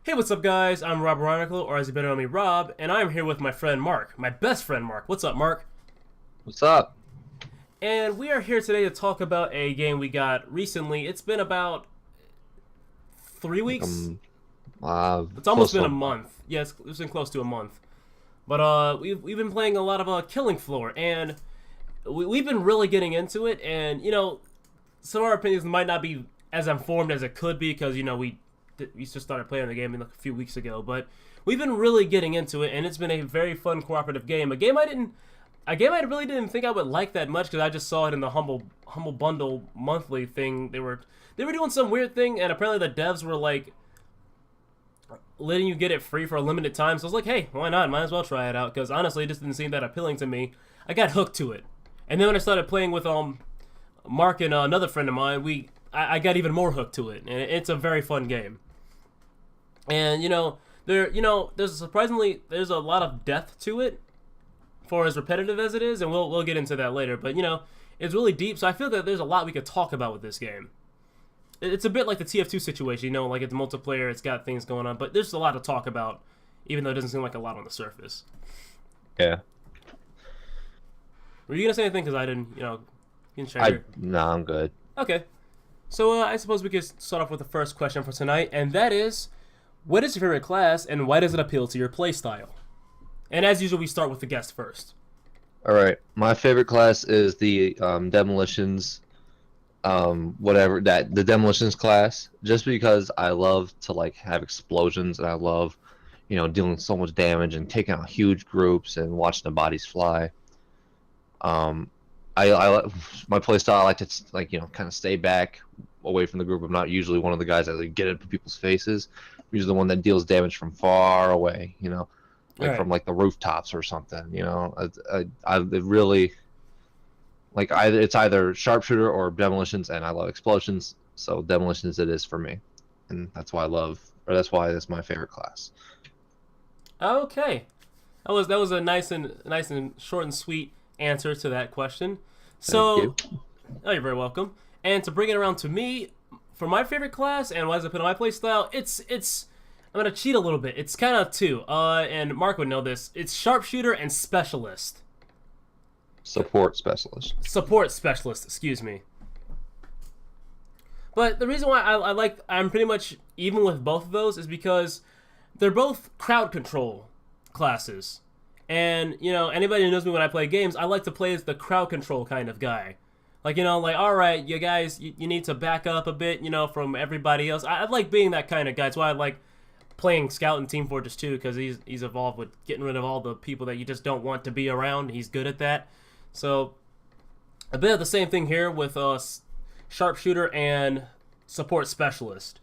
Hey, what's up, guys? I'm RoberOnocle, or as you better know me, Rob, and I'm here with my friend Mark, my best friend Mark. What's up, Mark? What's up? And we are here today to talk about a game we got recently. It's been about 3 weeks. It's almost Close been to a a month. month. Yeah, it's been close to a month. But we've been playing a lot of Killing Floor, and we've been really getting into it. And some of our opinions might not be as informed as it could be because we just started playing the game a few weeks ago, but we've been really getting into it, and it's been a very fun cooperative game. A game I really didn't think I would like that much because I just saw it in the humble bundle monthly thing. They were doing some weird thing, and apparently the devs were like letting you get it free for a limited time. So I was like, hey, why not? Might as well try it out because honestly, it just didn't seem that appealing to me. I got hooked to it, and then when I started playing with Mark and another friend of mine, I got even more hooked to it, and it's a very fun game. And there's there's a lot of depth to it, for as repetitive as it is, and we'll get into that later. But it's really deep, so I feel that there's a lot we could talk about with this game. It's a bit like the TF2 situation, like it's multiplayer, it's got things going on, but there's a lot to talk about, even though it doesn't seem like a lot on the surface. Yeah. Were you gonna say anything? Because I didn't, you can share. No, I'm good. Okay, so I suppose we could start off with the first question for tonight, and that is, what is your favorite class, and why does it appeal to your playstyle? And as usual, we start with the guest first. All right. My favorite class is the demolitions, the demolitions class. Just because I love to have explosions, and I love, dealing so much damage and taking out huge groups and watching the bodies fly. My playstyle, I like to kind of stay back away from the group. I'm not usually one of the guys that get into people's faces. I'm usually the one that deals damage from far away, from the rooftops or something. I really it's either sharpshooter or demolitions, and I love explosions, so demolitions it is for me, and that's why that's why it's my favorite class. Okay, that was a nice and short and sweet answer to that question. So, Thank you. oh, you're very welcome. And to bring it around to me, for my favorite class and why does it put on my play style, it's I'm gonna cheat a little bit. It's kind of two. And Mark would know this. It's sharpshooter and specialist. Support specialist. Support specialist. Excuse me. But the reason why I'm pretty much even with both of those is because they're both crowd control classes. And, anybody who knows me when I play games, I like to play as the crowd control kind of guy. All right, you guys, you need to back up a bit, from everybody else. I like being that kind of guy. That's why I like playing Scout in Team Fortress 2, because he's evolved with getting rid of all the people that you just don't want to be around. He's good at that. So, a bit of the same thing here with Sharpshooter and Support Specialist.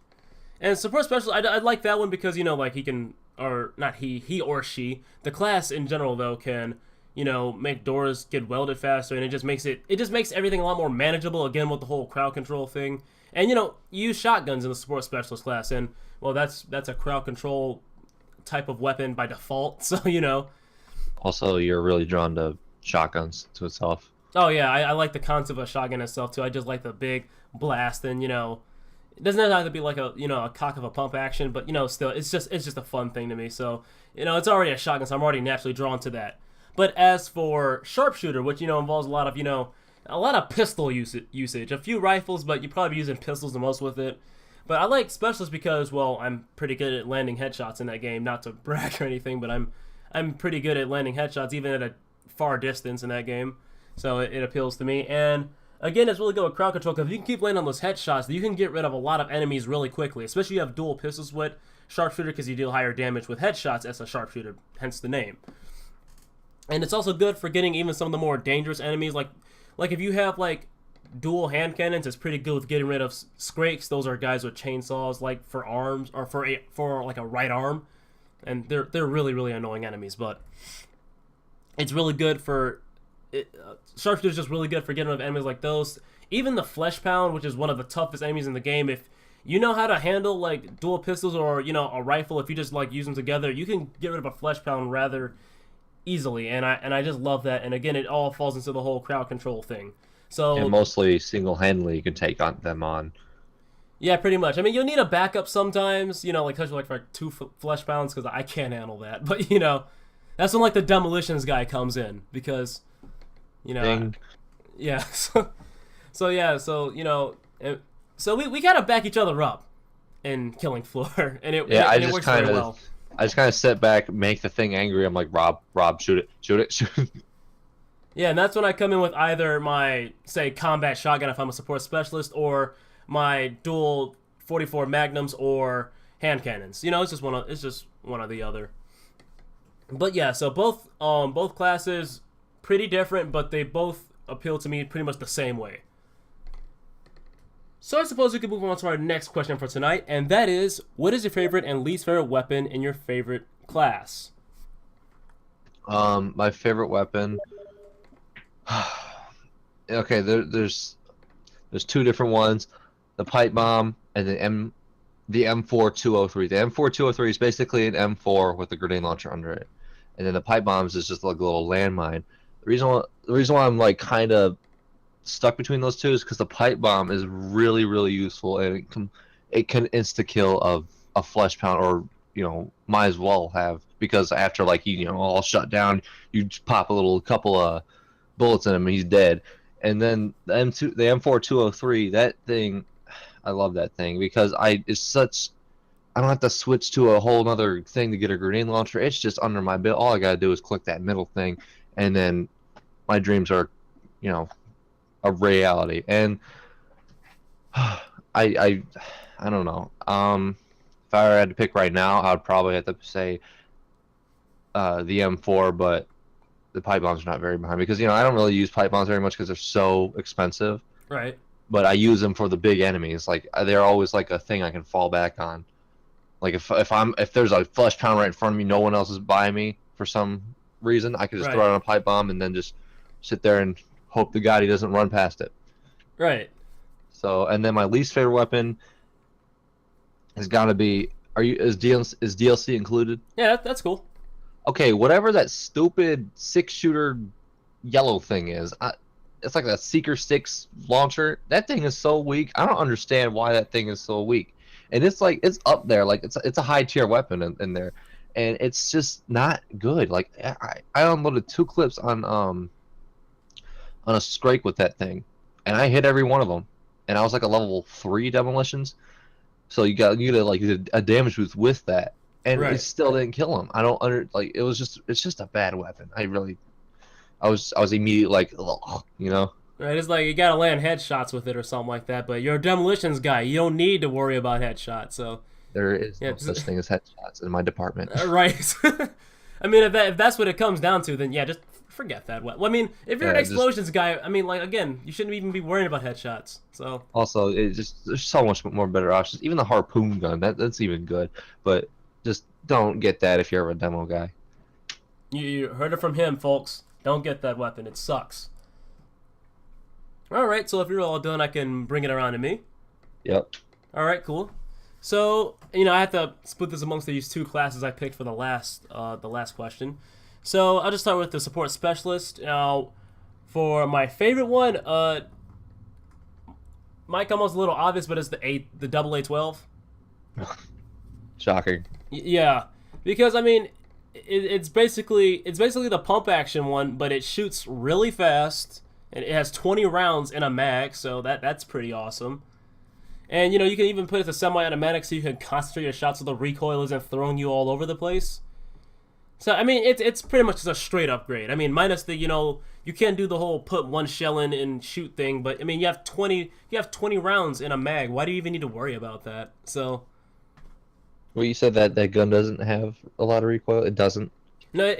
And Support Specialist, I like that one because, he can, or not he or she, the class in general, though, can, make doors get welded faster, and it just makes everything a lot more manageable, again, with the whole crowd control thing. And, you use shotguns in the Support Specialist class, and, well, that's a crowd control type of weapon by default, so, Also, you're really drawn to shotguns to itself. Oh, yeah, I like the concept of a shotgun itself, too. I just like the big blast, and, it doesn't have to be like a cock of a pump action, but still it's just a fun thing to me. So it's already a shotgun, so I'm already naturally drawn to that. But as for sharpshooter, which involves a lot of pistol usage, a few rifles, but you probably be using pistols the most with it. But I like specialists because, well, I'm pretty good at landing headshots in that game. Not to brag or anything, but I'm pretty good at landing headshots even at a far distance in that game. So it appeals to me. And again, it's really good with crowd control because if you can keep landing on those headshots, you can get rid of a lot of enemies really quickly. Especially if you have dual pistols with sharpshooter because you deal higher damage with headshots as a sharpshooter, hence the name. And it's also good for getting even some of the more dangerous enemies. Like if you have dual hand cannons, it's pretty good with getting rid of scrakes. Those are guys with chainsaws, for arms or for a right arm, and they're really really annoying enemies. But it's really good for. Sharpshooter is just really good for getting rid of enemies like those. Even the Flesh Pound, which is one of the toughest enemies in the game, if you know how to handle dual pistols or a rifle, if you just use them together, you can get rid of a Flesh Pound rather easily. And I just love that. And again, it all falls into the whole crowd control thing. So And mostly single-handedly you can take them on. Yeah, pretty much. I mean, you'll need a backup sometimes, like, especially like for like two flesh pounds, because I can't handle that. But that's when like the demolitions guy comes in because, you know, I- Ding. yeah. So yeah, so we gotta back each other up in killing Floor, and it Yeah, and it works very well. I just kind of sit back, make the thing angry. I'm like, Rob, shoot it, shoot it, shoot it. Yeah, and that's when I come in with either my, say, combat shotgun if I'm a support specialist, or my dual 44 magnums or hand cannons. It's just one or the other. But yeah, so both classes pretty different, but they both appeal to me pretty much the same way. So I suppose we could move on to our next question for tonight, and that is, what is your favorite and least favorite weapon in your favorite class? My favorite weapon. Okay, there's two different ones, the pipe bomb and the M4203. The M4203 is basically an M4 with a grenade launcher under it, and then the pipe bombs is just like a little landmine. The reason why I'm like kind of stuck between those two is because the pipe bomb is really really useful, and it can insta kill a flesh pound, or might as well have, because after like all shut down, you just pop a little couple of bullets in him and he's dead. And then the M4203, that thing, I love that thing because I don't have to switch to a whole other thing to get a grenade launcher. It's just under my belt. All I gotta do is click that middle thing, and then my dreams are, you know, a reality. And I don't know. If I had to pick right now, I'd probably have to say the M4, but the pipe bombs are not very behind, because I don't really use pipe bombs very much because they're so expensive. Right. But I use them for the big enemies. Like they're always like a thing I can fall back on. Like if there's a flesh pound right in front of me, no one else is by me for some reason, I can just Right. throw out a pipe bomb and then just sit there and hope to God he doesn't run past it. Right. So, and then my least favorite weapon has got to be, is DLC included? Yeah, that's cool. Okay, whatever that stupid 6-shooter yellow thing is, it's like a Seeker 6 launcher. That thing is so weak. I don't understand why that thing is so weak. And it's like, it's up there, like it's a high tier weapon in there, and it's just not good. Like I unloaded 2 clips on a Scrake with that thing, and I hit every one of them, and I was like a level 3 demolitions. So you got like a damage boost with that, and Right. it still didn't kill him. I don't like it's just a bad weapon. I was immediately like, ugh, Right. It's like you gotta land headshots with it or something like that. But you're a demolitions guy. You don't need to worry about headshots. So There is yeah, no such thing as headshots in my department. right. I mean, if that's what it comes down to, then yeah, just forget that. Well, I mean, if you're an Yeah, explosions guy, I mean, like again, you shouldn't even be worrying about headshots. So Also, there's so much more better options. Even the harpoon gun, that's even good. But just don't get that if you're a demo guy. you heard it from him, folks. Don't get that weapon. It sucks. All right. So if you're all done, I can bring it around to me. Yep. All right, cool. So I have to split this amongst these 2 classes I picked for the last question. So I'll just start with the support specialist. Now, for my favorite one, might come almost a little obvious, but it's the double A12. Shocking. Yeah, because I mean, it's basically the pump action one, but it shoots really fast, and it has 20 rounds in a mag, so that's pretty awesome. And you can even put it to semi-automatic, so you can concentrate your shots so the recoil isn't throwing you all over the place. So I mean, it's pretty much just a straight upgrade. I mean, minus the you can't do the whole put one shell in and shoot thing, but I mean you have 20 rounds in a mag. Why do you even need to worry about that? So. Well, you said that gun doesn't have a lot of recoil. It doesn't. No,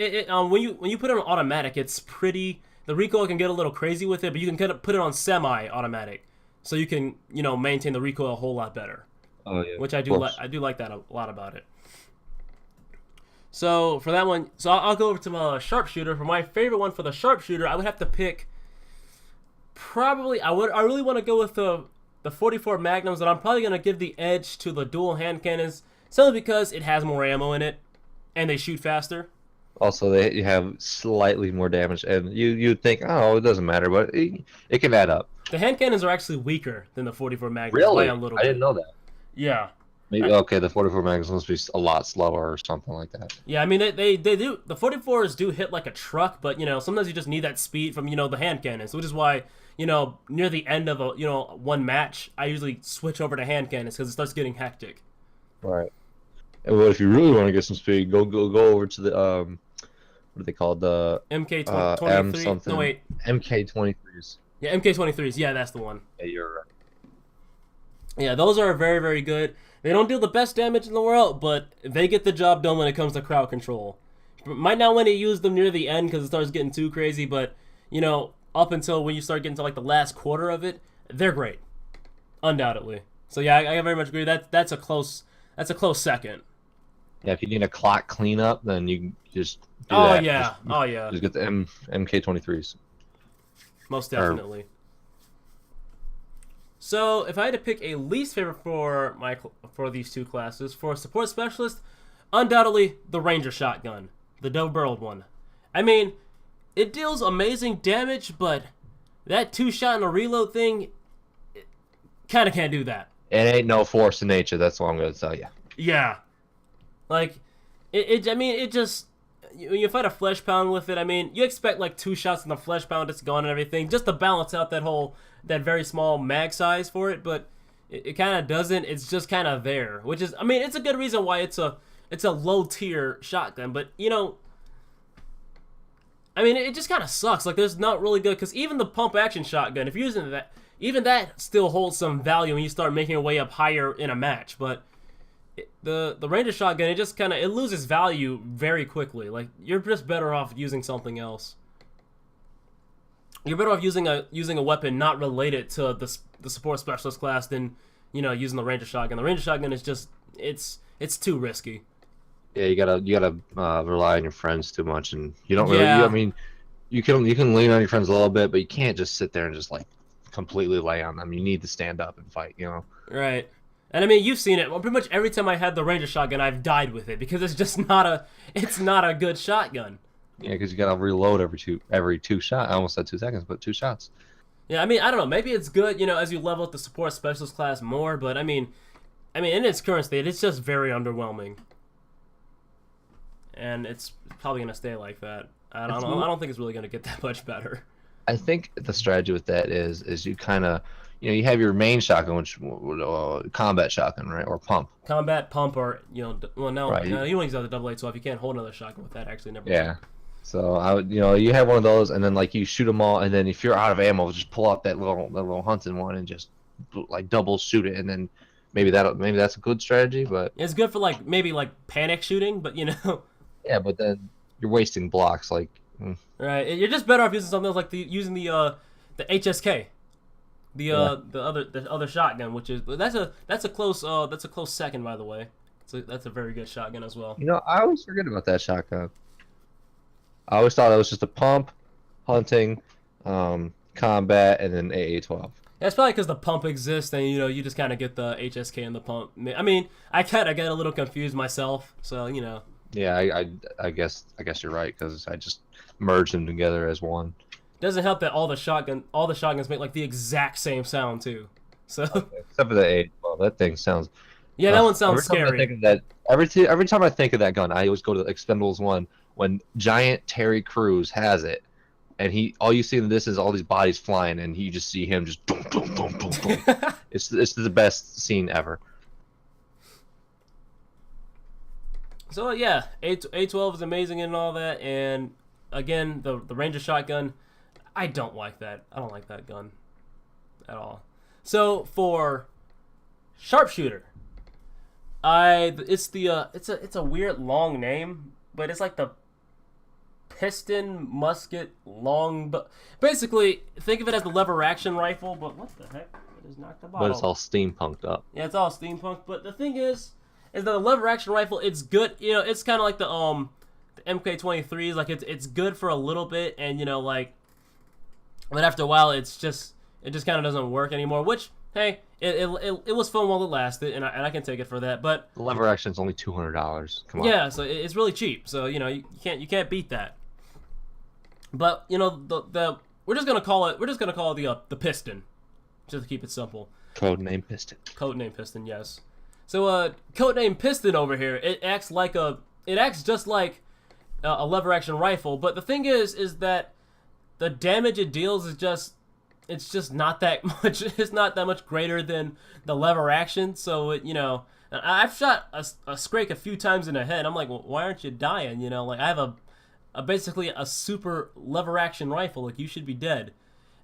when you put it on automatic, it's pretty. The recoil can get a little crazy with it, but you can kind of put it on semi-automatic, so you can maintain the recoil a whole lot better. Oh yeah. Which I do like. I do like that a lot about it. So for that one, I'll go over to my sharpshooter. For my favorite one for the sharpshooter, I would have to pick. Probably, I really want to go with the 44 magnums, and I'm probably gonna give the edge to the dual hand cannons, simply because it has more ammo in it, and they shoot faster. Also, they have slightly more damage, and you'd think, oh, it doesn't matter, but it can add up. The hand cannons are actually weaker than the 44 Magnum by Really? a little I bit. didn't know that. Yeah. Maybe okay. The 44 Magnum must be a lot slower or something like that. Yeah, I mean they do the 44s do hit like a truck, but sometimes you just need that speed from the hand cannons, which is why near the end of a one match I usually switch over to hand cannons because it starts getting hectic. Right. And well, if you really want to get some speed, go over to the what are they called? The MK23. M something. No wait. MK23s. Yeah, MK23s. Yeah, that's the one. Yeah, you're right. Yeah, those are very, very good. They don't deal the best damage in the world, but they get the job done when it comes to crowd control. Might not want to use them near the end because it starts getting too crazy, but up until when you start getting to like the last quarter of it, they're great, undoubtedly. So yeah, I very much agree. That's a close second. Yeah, if you need a clock cleanup, then you just do Oh that. yeah, oh yeah, Just get the MK23s. most definitely. So if I had to pick a least favorite for these two classes, for a support specialist, undoubtedly the Ranger shotgun, the double-barreled one. I mean, it deals amazing damage, but that 2-shot and a reload thing, kind of can't do that. It ain't no force in nature. That's what I'm gonna tell you. Yeah, like I mean, it just you fight a flesh pound with it. I mean, you expect like 2 shots in the flesh pound, it's gone and everything, just to balance out that very small mag size for it. But it kind of doesn't. It's just kind of there, which is, I mean, it's a good reason why it's a low tier shotgun. But I mean, it just kind of sucks. Like, there's not really good, because even the pump action shotgun, if you're using that, even that still holds some value when you start making your way up higher in a match. But the Ranger shotgun, it loses value very quickly. Like, you're just better off using something else. You're better off using a weapon not related to the support specialist class than using the Ranger shotgun. The Ranger shotgun is just it's too risky. Yeah, you gotta rely on your friends too much, and you don't really. Yeah. I mean, you can lean on your friends a little bit, but you can't just sit there and just like completely lay on them. You need to stand up and fight. Right. And I mean, you've seen it. Well, pretty much every time I had the Ranger shotgun, I've died with it because it's just not a good shotgun. Yeah, because you gotta reload every two shots. I almost said 2 seconds, but 2 shots. Yeah, I mean, I don't know. Maybe it's good, as you level up the support specialist class more. But I mean, in its current state, it's just very underwhelming, and it's probably gonna stay like that. I don't think it's really gonna get that much better. I think the strategy with that is you kind of, you have your main shotgun, which combat shotgun, right, or pump. Combat, pump, or well, no, Right. no, you want to use the double A, so if you can't hold another shotgun with that, actually never. Yeah. So I would, you have one of those, and then like you shoot them all, and then if you're out of ammo, just pull out that little hunting one and just like double shoot it, and then maybe that's a good strategy, but It's good for maybe panic shooting, but yeah, but then you're wasting blocks, like. Right, you're just better off using something else, like using the HSK, the other shotgun, which is that's a close second, by the way. So that's a very good shotgun as well. I always forget about that shotgun. I always thought it was just a pump, hunting, combat, and then AA-12. That's probably because the pump exists, and you just kind of get the HSK and the pump. I mean, I kind of get a little confused myself, so Yeah, I guess you're right, because I just merged them together as one. Doesn't help that all the shotguns make like the exact same sound too. So except for the AA-12, that thing sounds. Yeah, that one sounds every time scary. I think of that, every time I think of that gun, I always go to the Expendables 1 when giant Terry Crews has it, and all you see in this is all these bodies flying, and you just see him just boom, boom, boom, boom, boom. It's the best scene ever. So yeah, A12 is amazing and all that, and again, the Ranger shotgun, I don't like that. I don't like that gun at all. So for sharpshooter, it's a weird long name, but it's like the piston musket long. But basically, think of it as the lever action rifle. But what the heck? It is knocked the bottle. But it's all steampunked up. Yeah, it's all steampunk. But the thing is that the lever action rifle, it's good. It's kind of like the MK23s. Like it's good for a little bit, and but after a while, it just kind of doesn't work anymore. Which, hey, it was fun while it lasted, and I can take it for that. But the lever action is only $200. Come on. Yeah, so it's really cheap. So you can't beat that. But we're just gonna call it the piston. just to keep it simple. Codename Piston. Codename Piston, yes. So, Codename Piston over here, it acts just like a lever action rifle, but the thing is that the damage it deals it's just not that much. It's not that much greater than the lever action. So I've shot a Scrake a few times in the head. I'm like, well, why aren't you dying? Like I have basically a super lever action rifle. Like you should be dead.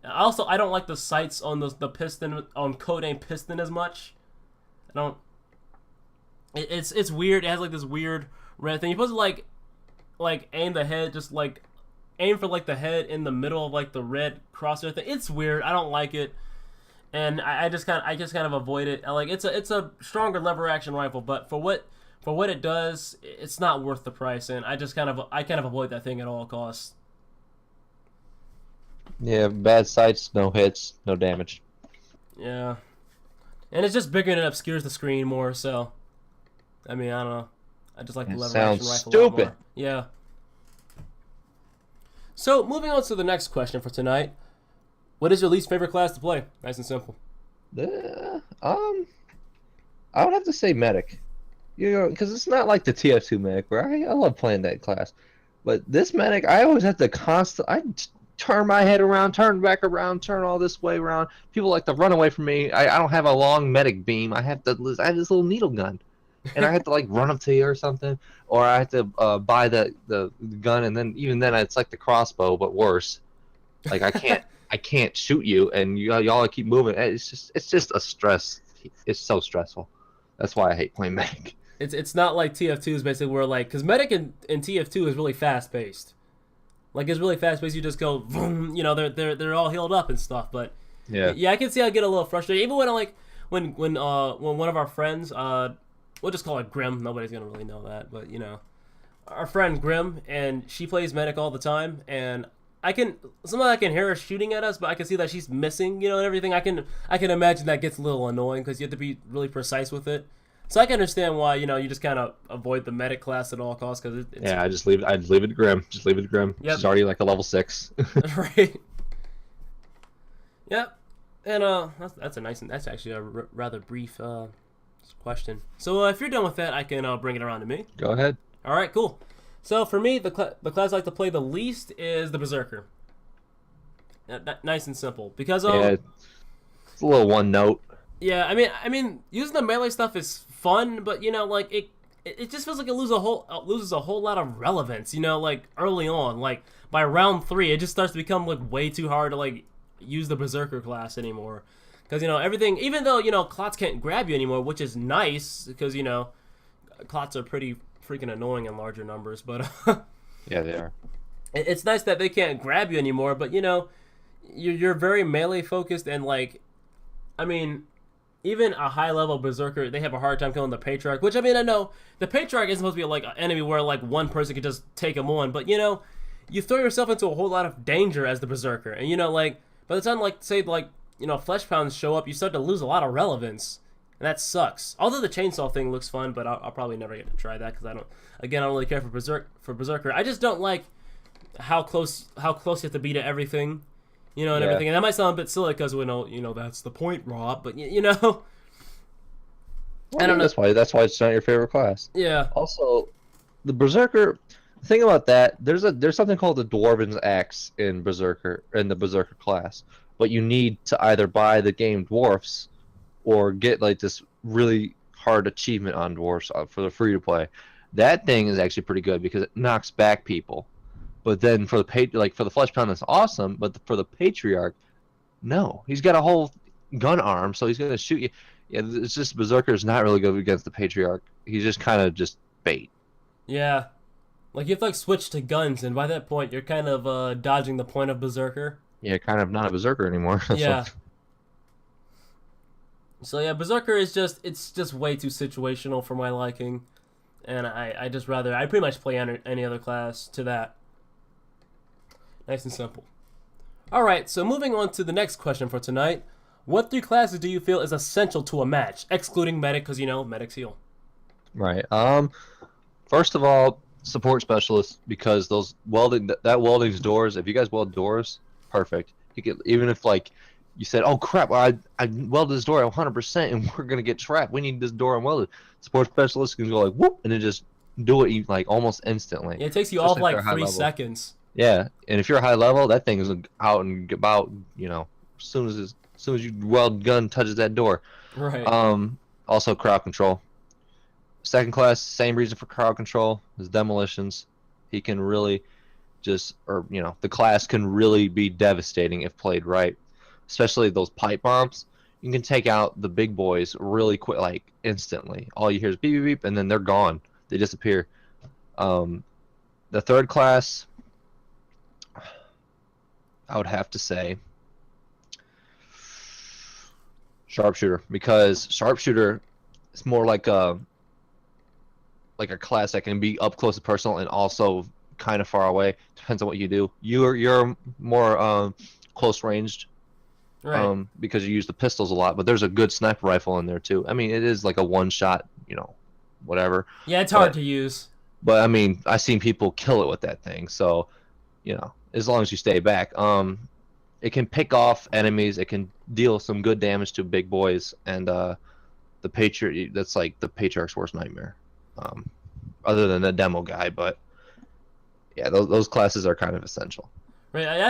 Also, I don't like the sights on the piston on Codename Piston as much. I don't. It's weird. It has like this weird red thing. You're supposed to like aim the head, just like aim for like the head in the middle of like the red crosshair thing. It's weird. I don't like it, and I just kind of avoid it. Like it's a stronger lever action rifle, but for what it does, it's not worth the price, and I kind of avoid that thing at all costs. Yeah, bad sights, no hits, no damage. Yeah, and it's just bigger and it obscures the screen more. So, I mean, I don't know. I just like the lever action rifle a lot more. Yeah. So, moving on to the next question for tonight. What is your least favorite class to play? Nice and simple. I would have to say medic. Because it's not like the TF2 medic where I love playing that class. But this medic, I always have to I turn my head around, turn back around, turn all this way around. People like to run away from me. I don't have a long medic beam. I have this little needle gun. And I have to like run up to you or something, or I have to buy the gun, and then even then it's like the crossbow but worse. Like I can't shoot you, and y'all keep moving. It's just a stress. It's so stressful. That's why I hate playing medic. It's not like TF2 is basically where like because medic in TF2 is really fast paced. Like it's really fast paced. You just go, boom, they're all healed up and stuff. But yeah, I can see I get a little frustrated even when one of our friends we'll just call it Grim. Nobody's going to really know that. But, our friend Grim, and she plays medic all the time. And sometimes I can hear her shooting at us, but I can see that she's missing, and everything. I can imagine that gets a little annoying because you have to be really precise with it. So I can understand why, you just kind of avoid the medic class at all costs. Cause I just leave it to Grim. Just leave it to Grim. Yep. She's already like a level 6. Right. Yep. And that's actually a rather brief question. So if you're done with that, I can bring it around to me. Go ahead. All right, cool. So for me, the class I like to play the least is the Berserker. Nice and simple because it's a little one note. Yeah, I mean, using the melee stuff is fun, but like it just feels like it loses a whole lot of relevance. Like early on, like by round 3, it just starts to become like way too hard to like use the Berserker class anymore. Because, everything, even though, clots can't grab you anymore, which is nice, because, clots are pretty freaking annoying in larger numbers, but... yeah, they are. It's nice that they can't grab you anymore, but, you're very melee-focused, and, like, I mean, even a high-level Berserker, they have a hard time killing the Patriarch, which, I mean, I know the Patriarch isn't supposed to be, like, an enemy where, like, one person can just take him on, but, you throw yourself into a whole lot of danger as the Berserker, and, like, by the time, like, say, like, flesh pounds show up, you start to lose a lot of relevance, and that sucks. Although the chainsaw thing looks fun, but I'll probably never get to try that because I don't really care for Berserker. I just don't like how close you have to be to everything, and everything. And that might sound a bit silly because that's the point, Rob. But well, I don't know. That's why it's not your favorite class. Yeah. Also, the Berserker. The thing about that, there's something called the Dwarven's Axe in the Berserker class. But you need to either buy the game Dwarfs or get like this really hard achievement on Dwarfs for the free to play. That thing is actually pretty good because it knocks back people. But then for the Flesh Pound, that's awesome. But for the Patriarch, no, he's got a whole gun arm, so he's gonna shoot you. Yeah, it's just Berserker is not really good against the Patriarch. He's just kind of just bait. Yeah, like you have to like switch to guns, and by that point, you're kind of dodging the point of Berserker. Yeah, kind of not a Berserker anymore. Yeah. So yeah, Berserker is just way too situational for my liking, and I pretty much play any other class to that. Nice and simple. All right, so moving on to the next question for tonight. What 3 classes do you feel is essential to a match, excluding medic, because medics heal? Right. First of all, support specialists, because those welding's doors. If you guys weld doors, perfect. You can, even if like you said, "Oh crap! I welded this door 100%, and we're gonna get trapped. We need this door unwelded." Support specialist can go like whoop, and then just do it like almost instantly. Yeah, it takes you off Especially if they're like high three level. seconds. Yeah, and if you're high level, that thing is out and about. As soon as your weld gun touches that door. Right. Also crowd control. Second class, same reason for crowd control is demolitions. He can really the class can really be devastating if played right. Especially those pipe bombs. You can take out the big boys really quick, like instantly. All you hear is beep beep beep, and then they're gone. They disappear. The third class, I would have to say sharpshooter, because sharpshooter is more like a class that can be up close and personal and also kind of far away. Depends on what you do. You're more close ranged, Right. because you use the pistols a lot. But there's a good sniper rifle in there too. I mean, it is like a one shot, whatever. Yeah, it's hard But to use. I mean, I've seen people kill it with that thing. So as long as you stay back, it can pick off enemies. It can deal some good damage to big boys, and the Patriot. That's like the Patriarch's worst nightmare. Um, Other than the demo guy, but yeah, those classes are kind of essential. Right. I've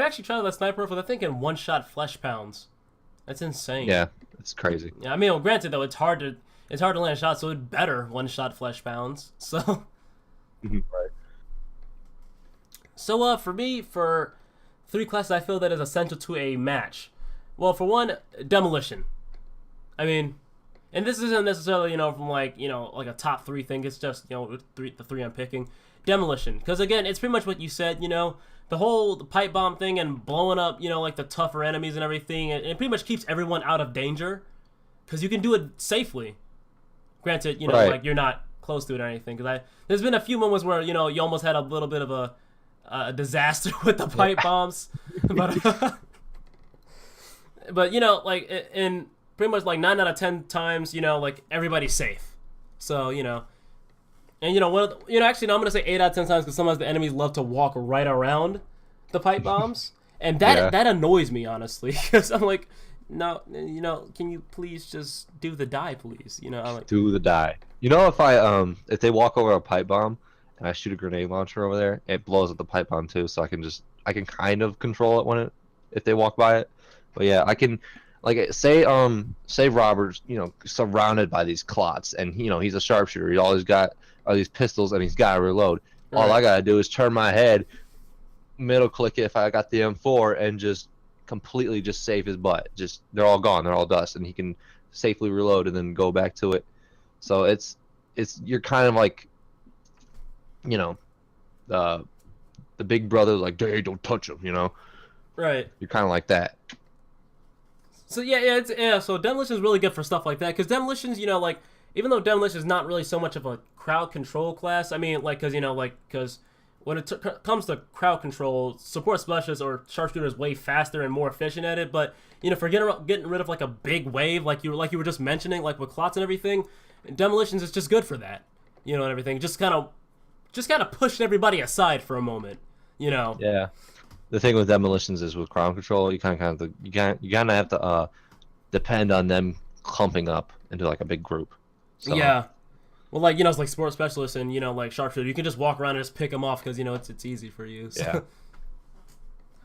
actually tried that sniper rifle. I think in one shot flesh pounds. That's insane. Yeah, it's crazy. Yeah. I mean, well, granted though, it's hard to land shots, so it's better one shot flesh pounds. So. Right. So for me, for three classes, I feel that is essential to a match. Well, for one, demolition. I mean, and this isn't necessarily from like like a top three thing. It's just the three I'm picking. Demolition, because again, it's pretty much what you said. The pipe bomb thing and blowing up like the tougher enemies and everything. It pretty much keeps everyone out of danger, because you can do it safely. Granted, Right. like you're not close to it or anything. Because there's been a few moments where you almost had a little bit of a disaster with the pipe bombs, but but like in pretty much like 9 out of 10 times, like everybody's safe. So and actually no, I'm gonna say 8 out of 10 times, because sometimes the enemies love to walk right around the pipe bombs, and that Yeah. that annoys me honestly, because I'm like, no, can you please just do the die, please? I'm like, Do the die. If they walk over a pipe bomb and I shoot a grenade launcher over there, it blows up the pipe bomb too. So I can kind of control it if they walk by it. But yeah, I can like say Robert's surrounded by these clots, and he's a sharpshooter. He always got all these pistols, and he's got to reload. All I right, gotta do is turn my head, middle click it if I got the M4, and just completely just save his butt. Just they're all gone, they're all dust, and he can safely reload and then go back to it. So you're kind of like you know the the big brother, like, hey, don't touch him. right. You're kind of like that. So so demolition is really good for stuff like that, because demolitions, like, even though demolition is not really so much of a crowd control class, I mean, like, because when it comes to crowd control, support specialists or sharpshooter is way faster and more efficient at it. But for getting rid of like a big wave, like you were just mentioning, like with clots and everything, demolitions is just good for that, and everything. Just kind of pushing everybody aside for a moment. Yeah. The thing with demolitions is with crowd control, you kind of have to depend on them clumping up into like a big group. So, Yeah. Well, like it's like sport specialists and like sharpshooter, you can just walk around and just pick them off, because it's easy for you. So. Yeah.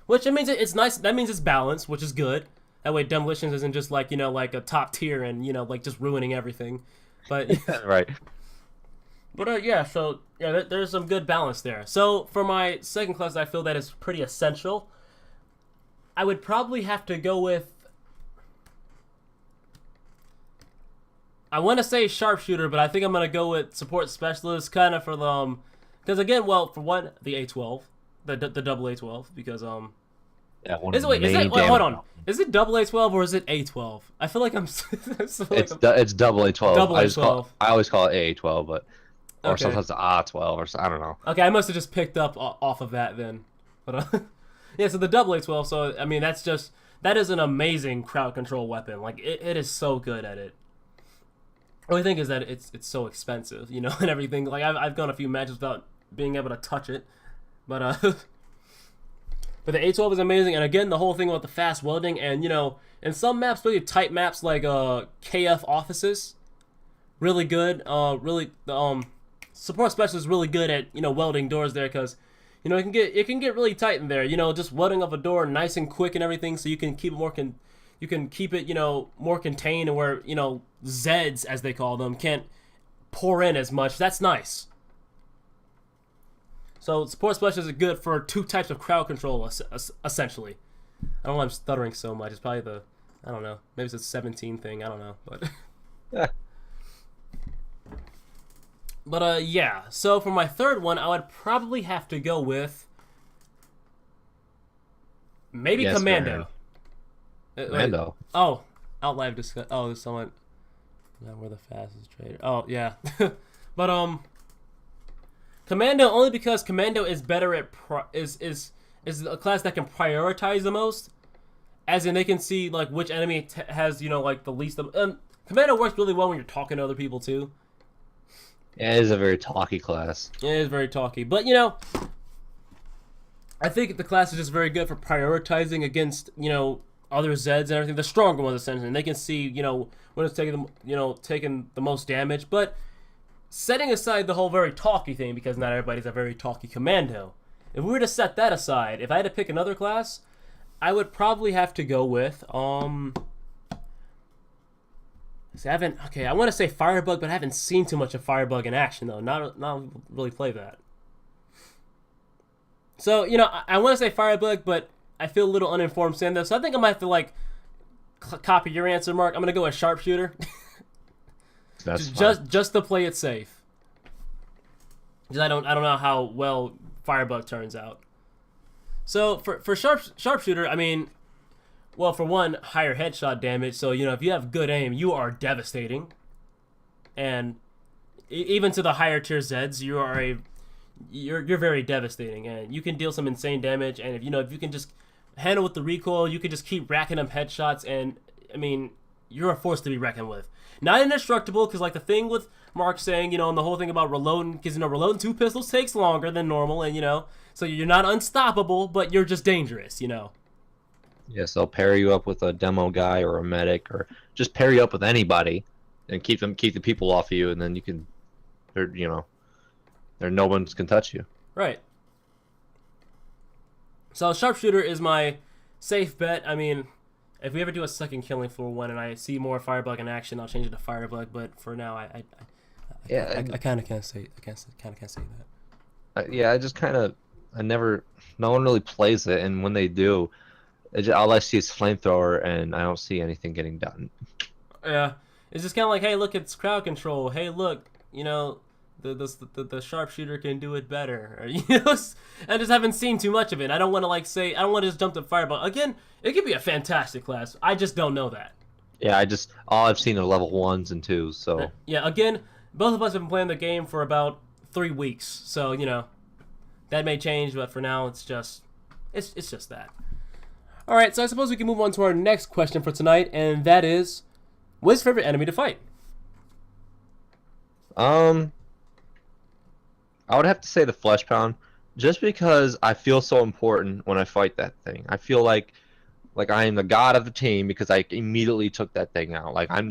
Which, it means it's nice. That means it's balanced, which is good. That way, demolitions isn't just like like a top tier and like just ruining everything. But Right. yeah. So yeah, there's some good balance there. So for my second class, I feel that is pretty essential. I would probably have to go with. I want to say sharpshooter, but I think I'm gonna go with support specialist, kind of for the because again, well, for one, the A12, the double A12, because Yeah. One Is of it, wait, the is main it, wait, hold damage- on. Is it double A12 or is it A12? I feel like I'm. I feel like It's double A12. Double A12. I always call it AA12, or Okay. sometimes the A12, or I don't know. Okay, I must have just picked up off of that then. But yeah, so the double A12. So I mean, that is an amazing crowd control weapon. Like it is so good at it. The only thing is that it's so expensive, and everything. Like I've gone a few matches without being able to touch it, but But the A12 is amazing, and again, the whole thing about the fast welding, and in some maps, really tight maps like KF offices, really good. Really, support specialist is really good at welding doors there, because it can get really tight in there. Just welding up a door nice and quick and everything, so you can keep it more contained, and where Zeds, as they call them, can't pour in as much. That's nice. So support specialists are good for two types of crowd control, essentially. I don't know why I'm stuttering so much. It's probably I don't know. Maybe it's a 17 thing. I don't know. But Yeah. But yeah. So for my third one, I would probably have to go with maybe Yes, Commando. Commando. Oh, Outlive discuss. Oh, there's someone. Not we're the fastest trader. Oh yeah. But Commando, only because Commando is better at is a class that can prioritize the most, as in they can see like which enemy has like the least. Commando works really well when you're talking to other people too. Yeah, it is a very talky class. It is very talky, but I think the class is just very good for prioritizing against other Zeds and everything, the stronger ones essentially, and they can see when it's taking the most damage, but. Setting aside the whole very talky thing, because not everybody's a very talky Commando. If we were to set that aside, if I had to pick another class, I would probably have to go with see, I want to say Firebug, but I haven't seen too much of Firebug in action though. Not really play that. So I want to say Firebug, but I feel a little uninformed saying this. So I think I might have to copy your answer, Mark. I'm gonna go with Sharpshooter. That's just to play it safe. Because I don't know how well Firebug turns out. So for Sharpshooter, I mean, well, for one, higher headshot damage. So if you have good aim, you are devastating. And even to the higher tier Zeds, you're very devastating, and you can deal some insane damage. And if you can just handle with the recoil, you can just keep racking up headshots, and I mean, you're a force to be reckoned with. Not indestructible, because like the thing with Mark saying, and the whole thing about reloading, because reloading two pistols takes longer than normal, and so you're not unstoppable, but you're just dangerous, Yes, they'll pair you up with a demo guy or a medic, or just pair you up with anybody, and keep the people off of you, and then you can, no one can touch you. Right. So Sharpshooter is my safe bet. I mean, if we ever do a second killing floor one and I see more Firebug in action, I'll change it to Firebug. But for now, I kind of can't say that. Yeah, no one really plays it, and when they do, all I see is flamethrower, and I don't see anything getting done. Yeah, it's just kind of like, hey, look, it's crowd control. Hey, look, the Sharpshooter can do it better. I just haven't seen too much of it. I don't want to I don't want to just jump to Firebug. Again, it could be a fantastic class. I just don't know that. Yeah, all I've seen are level 1s and 2s, so. Yeah, again, both of us have been playing the game for about 3 weeks, so, that may change, but for now, it's just that. All right, so I suppose we can move on to our next question for tonight, and that is, what's your favorite enemy to fight? I would have to say the Flesh Pound, just because I feel so important when I fight that thing. I feel like I am the god of the team because I immediately took that thing out. Like I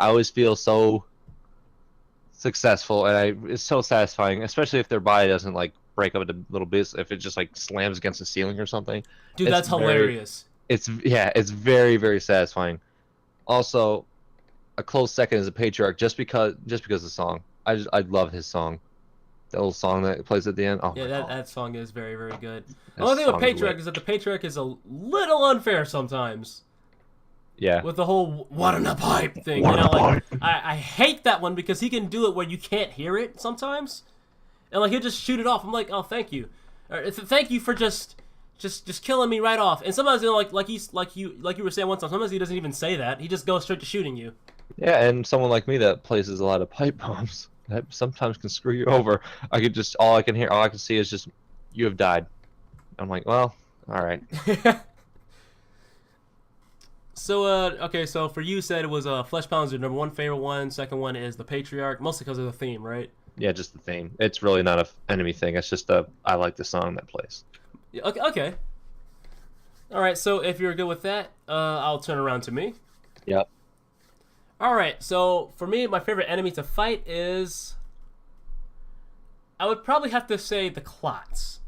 always feel so successful, and it's so satisfying, especially if their body doesn't break up into little bits. If it just slams against the ceiling or something. Dude, that's hilarious. It's very, very satisfying. Also, a close second is a Patriarch, just because of the song. I love his song. The little song that plays at the end. Oh, yeah, that song is very, very good. The only thing with Patriarch is that the Patriarch is a little unfair sometimes. Yeah. With the whole "what in a pipe" thing, I hate that one because he can do it where you can't hear it sometimes, and he'll just shoot it off. I'm like, oh, thank you, thank you for just killing me right off. And sometimes like you were saying one time, sometimes he doesn't even say that. He just goes straight to shooting you. Yeah, and someone like me that places a lot of pipe bombs. That sometimes can screw you over. All I can see is just, you have died. I'm like, well, all right. So, okay, so for you, said it was Flesh Pound's your number one favorite one. Second one is the Patriarch, mostly because of the theme, right? Yeah, just the theme. It's really not an enemy thing. It's just I like the song that plays. Yeah, okay. All right, so if you're good with that, I'll turn around to me. Yep. All right, so for me, my favorite enemy to fight is, I would probably have to say the Clots,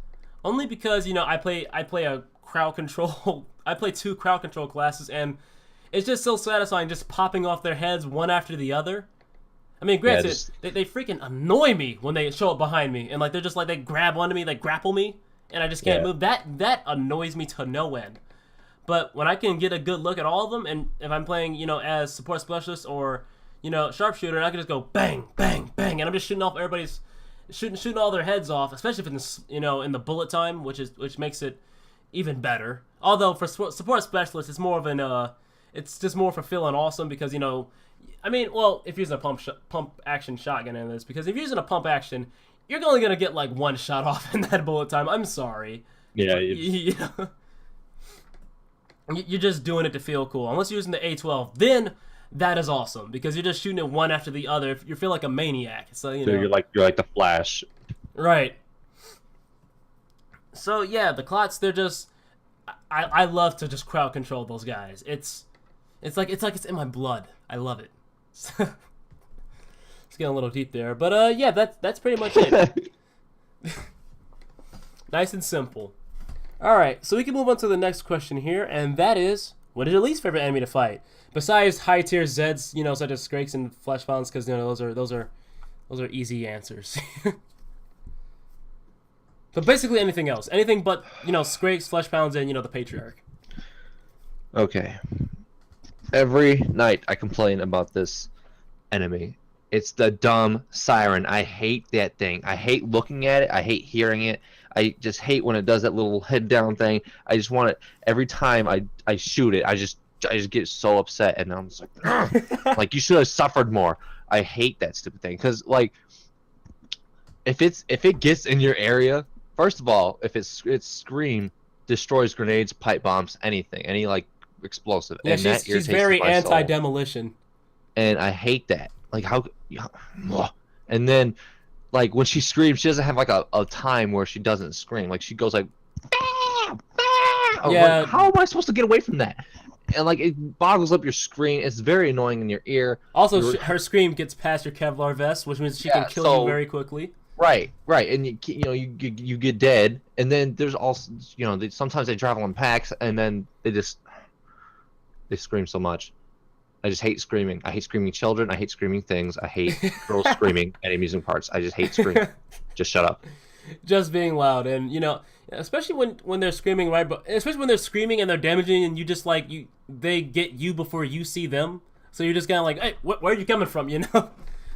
only because I play a crowd control. I play 2 crowd control classes, and it's just so satisfying just popping off their heads one after the other. I mean, granted, they freaking annoy me when they show up behind me, and like they're just like they grab onto me, they grapple me, and I just can't move. That annoys me to no end. But when I can get a good look at all of them, and if I'm playing, as support specialist or, sharpshooter, and I can just go bang, bang, bang, and I'm just shooting off everybody's, shooting all their heads off, especially if it's in the bullet time, which makes it even better. Although for support specialist, it's more of an it's just more for feeling awesome because I mean, well, if you're using a pump action shotgun in this, because if you're using a pump action, you're only gonna get like 1 shot off in that bullet time. I'm sorry. Yeah. You're just doing it to feel cool. Unless you're using the A12, then that is awesome because you're just shooting it one after the other. You feel like a maniac. So you're like the Flash. Right. So yeah, the Clots, they're just. I love to just crowd control those guys. It's like it's in my blood. I love it. It's getting a little deep there, but yeah, that's pretty much it. Nice and simple. All right, so we can move on to the next question here, and that is, what is your least favorite enemy to fight besides high tier Zeds, such as Skrakes and Flesh Fountains, because those are easy answers. So basically anything else, anything but Skrakes, Flesh Pounds, and the Patriarch. Okay. Every night I complain about this enemy. It's the dumb siren. I hate that thing. I hate looking at it. I hate hearing it. I just hate when it does that little head down thing. I just want it every time I shoot it. I just get so upset, and I'm just like, like you should have suffered more. I hate that stupid thing because like if it gets in your area, first of all, if its scream destroys grenades, pipe bombs, anything, any like explosive. Yeah, and she's very anti-demolition. And I hate that. Like how, and then like when she screams, she doesn't have like a time where she doesn't scream. Like she goes like, bah, bah! Yeah. Like, how am I supposed to get away from that? And like it boggles up your screen. It's very annoying in your ear. Also, her scream gets past your Kevlar vest, which means she can kill you very quickly. Right, and you get dead, and then there's also sometimes they travel in packs, and then they scream so much. I just hate screaming. I hate screaming children. I hate screaming things. I hate girls screaming at amusement parks. I just hate screaming. Just shut up. Just being loud, and especially when they're screaming, right? But especially when they're screaming and they're damaging, and you just like they get you before you see them. So you're just kind of like, hey, where are you coming from?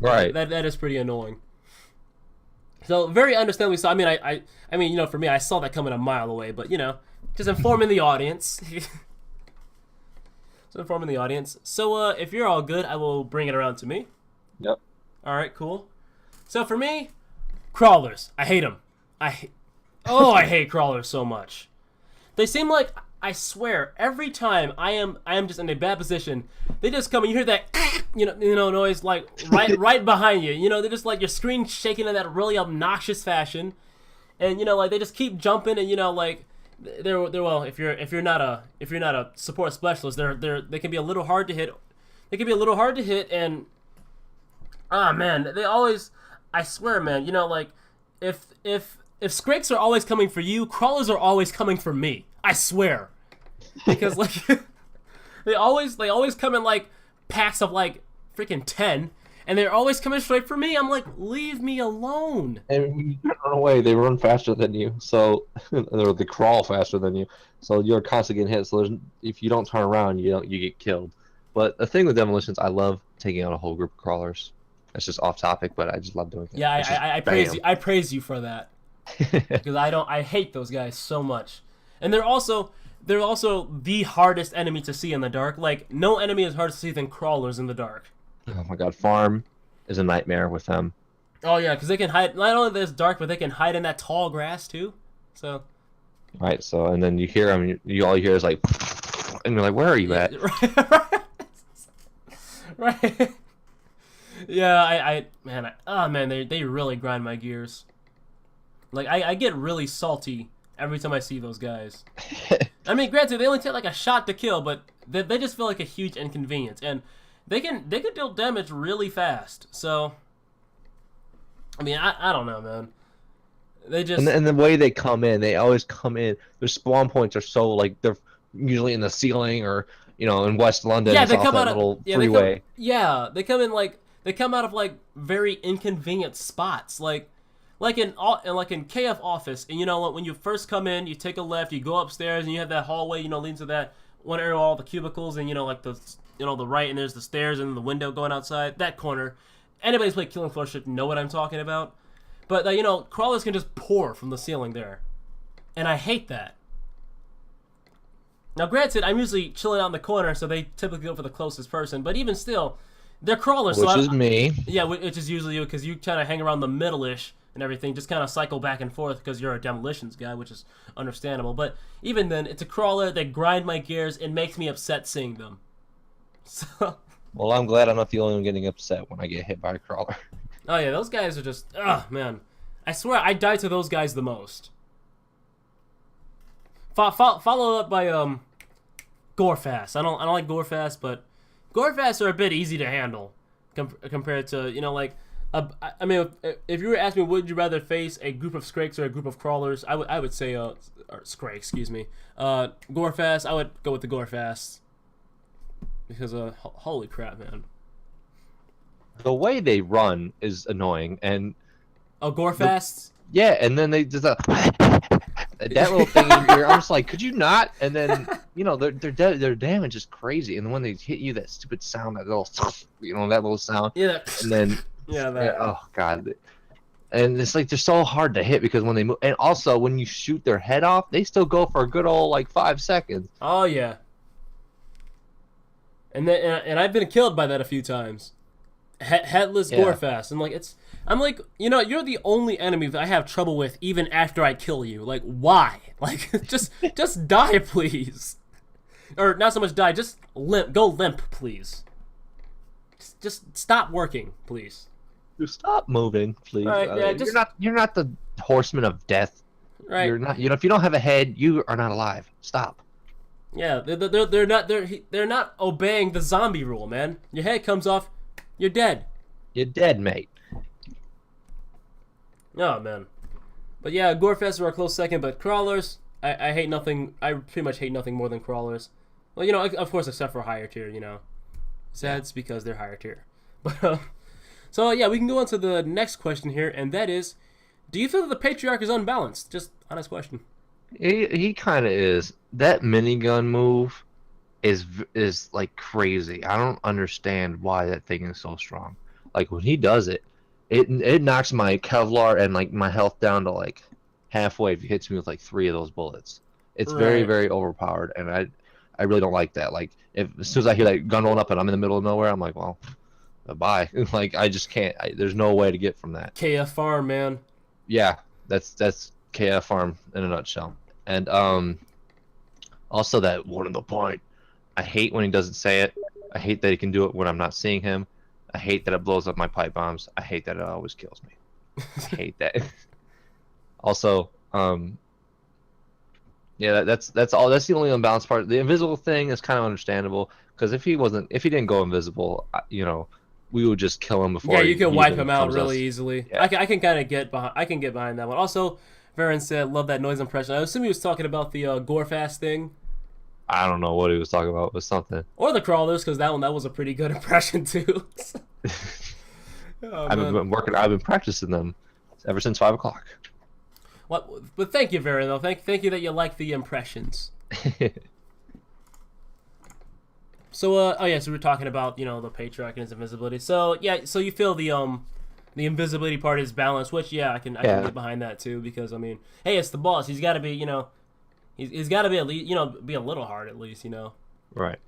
Right. That is pretty annoying. So very understandably so. I mean, for me, I saw that coming a mile away, but just informing the audience. So if you're all good, I will bring it around to me. Yep. All right, cool. So for me, crawlers. I hate them. I hate crawlers so much. They seem like, I swear, every time I am just in a bad position, they just come and you hear that noise like right behind you. They're just like your screen shaking in that really obnoxious fashion, and like they just keep jumping and like they're well, if you're not a support specialist, they can be a little hard to hit. And man, they always, I swear, man, like if Skrakes are always coming for you, crawlers are always coming for me. I swear, because like they always come in like packs of like freaking 10, and they're always coming straight for me. I'm like, leave me alone. And when you run away, they run faster than you, so or they crawl faster than you, so you're constantly getting hit. So if you don't turn around, you get killed. But the thing with demolitions, I love taking out a whole group of crawlers. It's just off topic, but I just love doing it. Yeah, I praise you for that, because I hate those guys so much. And they're also the hardest enemy to see in the dark. Like, no enemy is harder to see than crawlers in the dark. Oh my god, farm is a nightmare with them. Oh yeah, because they can hide, not only this dark, but they can hide in that tall grass too. So. Right, so, and then you hear them, all you hear is like, and you're like, where are you at? Right. Yeah, man, they really grind my gears. Like, I get really salty every time I see those guys. I mean, granted, they only take like a shot to kill, but they just feel like a huge inconvenience, and they can deal damage really fast. So, I mean, I don't know, man. They just and the way they come in, they always come in. Their spawn points are so like they're usually in the ceiling or in West London. yeah, it's they off come that out of little yeah, freeway. they come in like they come out of like very inconvenient spots, like in KF office. And you know what? When you first come in, you take a left, you go upstairs, and you have that hallway, leading to that one area, all the cubicles, and like the the right, and there's the stairs and the window going outside. That corner. Anybody's played Killing Floor should know what I'm talking about. But crawlers can just pour from the ceiling there, and I hate that. Now, granted, I'm usually chilling out in the corner, so they typically go for the closest person. But even still, they're crawlers. Which is me. Yeah, which is usually you, because you kind of hang around the middle-ish and everything, just kind of cycle back and forth because you're a demolitions guy, which is understandable. But even then, it's a crawler. They grind my gears. It makes me upset seeing them. So. Well, I'm glad I'm not the only one getting upset when I get hit by a crawler. Oh yeah, those guys are just, man. I swear, I die to those guys the most. Followed up by Gorefast. I don't like Gorefast, but Gorefast are a bit easy to handle compared to I mean, if you were asking me, would you rather face a group of Skrakes or a group of crawlers? I would say Skrakes, excuse me. Gorefast. I would go with the Gorefast because holy crap, man. The way they run is annoying, and Gorefast. Yeah, and then they just that little thing in here. I'm just like, could you not? And then their damage is crazy, and then when they hit you, that stupid sound, that little that little sound. Yeah. And then oh god, and it's like they're so hard to hit because when they move, and also when you shoot their head off, they still go for a good old 5 seconds. Oh yeah. And I've been killed by that a few times. Headless Gorefast. I'm like, you're the only enemy that I have trouble with even after I kill you. Like, why? Like, just die, please. Or not so much die, just go limp, please. Just stop working, please. Just stop moving, please. Right, yeah, you're not the horseman of death. Right. You're not. If you don't have a head, you are not alive. Stop. Yeah, they're not obeying the zombie rule, man. Your head comes off, you're dead. You're dead, mate. Oh man, but yeah, Gorefest are a close second. But crawlers, I hate nothing. I pretty much hate nothing more than crawlers. Well, of course, except for higher tier. That's because they're higher tier. But so yeah, we can go on to the next question here, and that is, do you feel that the Patriarch is unbalanced? Just honest question. He kind of is. That minigun move is like crazy. I don't understand why that thing is so strong. Like when he does it, it knocks my Kevlar and my health down to halfway if he hits me with 3 of those bullets. It's very, very overpowered, and I really don't like that. As soon as I hear that gun rolling up and I'm in the middle of nowhere, I'm like, well, bye. I just can't. There's no way to get from that. KF Farm, man. Yeah, that's KF Farm in a nutshell. And also that one in the point. I hate when he doesn't say it. I hate that he can do it when I'm not seeing him. I hate that it blows up my pipe bombs. I hate that it always kills me. I hate that. Also, yeah, that's all. That's the only unbalanced part. The invisible thing is kind of understandable because if he didn't go invisible, we would just kill him before. Yeah, you can wipe him out really us. easily. Yeah. I can kind of get behind. I can get behind that one. Also, Varen said, "Love that noise impression." I assume he was talking about the Gorefast thing. I don't know what he was talking about. It was something. Or the crawlers, because that was a pretty good impression too. I've been practicing them ever since 5 o'clock. What? But thank you, Varen, though. Thank you that you like the impressions. So, oh yeah, so we're talking about the Patriarch and his invisibility. So yeah, so you feel the invisibility part is balanced, which I can get behind that too, because I mean, hey, it's the boss. He's got to be he's got to be at least be a little hard at least Right.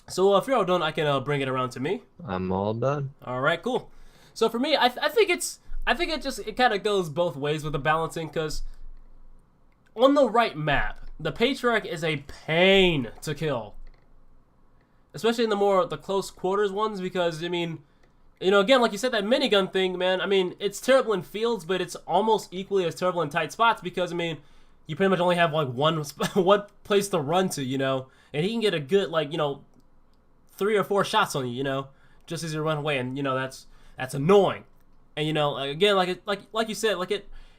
So if you're all done, I can bring it around to me. I'm all done. All right, cool. So for me, I think it kind of goes both ways with the balancing, because on the right map, the Patriarch is a pain to kill. Especially in the close quarters ones, because I mean, Again, like you said, that minigun thing, man. I mean, it's terrible in fields, but it's almost equally as terrible in tight spots because I mean, you pretty much only have like one place to run to, and he can get a good 3 or 4 shots on you, just as you run away, and that's annoying. And again, like you said,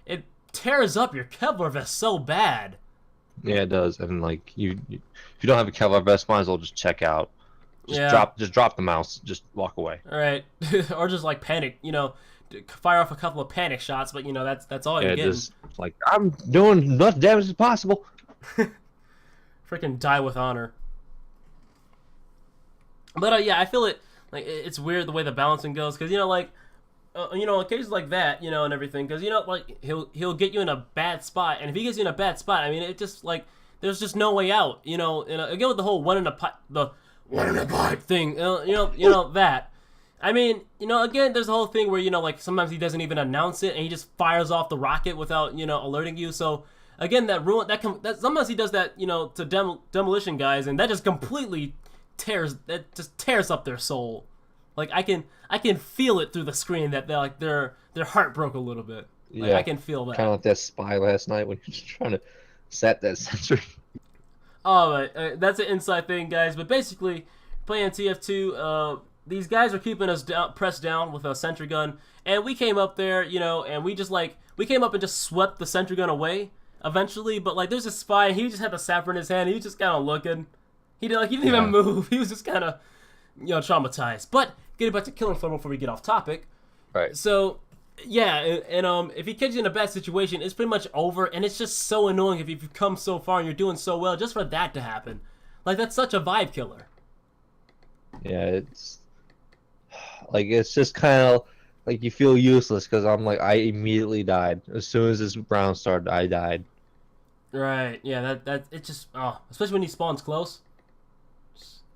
it tears up your Kevlar vest so bad. Yeah, it does. And like if you don't have a Kevlar vest, might as well just check out. Just drop the mouse. Just walk away. All right, or just like panic. Fire off a couple of panic shots, but that's all you're getting. Just like I'm doing as much damage as possible. Freaking die with honor. But yeah, I feel it. Like it's weird the way the balancing goes, because occasions like that, and everything, because like he'll get you in a bad spot, and if he gets you in a bad spot, I mean, it just like there's just no way out, and again with the whole one in a pipe thing, that. I mean, again, there's the whole thing where like sometimes he doesn't even announce it, and he just fires off the rocket without alerting you. So again, that sometimes he does that to demolition guys, and that just completely tears up their soul. Like I can feel it through the screen that their heart broke a little bit. Like, yeah, I can feel that. Kind of like that spy last night when he was trying to set that sentry. Oh, that's an inside thing, guys. But basically, playing TF2, these guys are keeping us pressed down with a sentry gun, and we came up there, and we came up and just swept the sentry gun away eventually. But like, there's a spy, and he just had the sapper in his hand. He was just kind of looking. He didn't even move. He was just kind of traumatized. But getting back to Killing Floor before we get off topic. Right. So, yeah, and if he catches you in a bad situation, it's pretty much over, and it's just so annoying if you've come so far and you're doing so well just for that to happen. Like, that's such a vibe killer. Yeah, it's just kind of like you feel useless because I'm like, I immediately died. As soon as this round started, I died. Right, yeah, that it just, especially when he spawns close.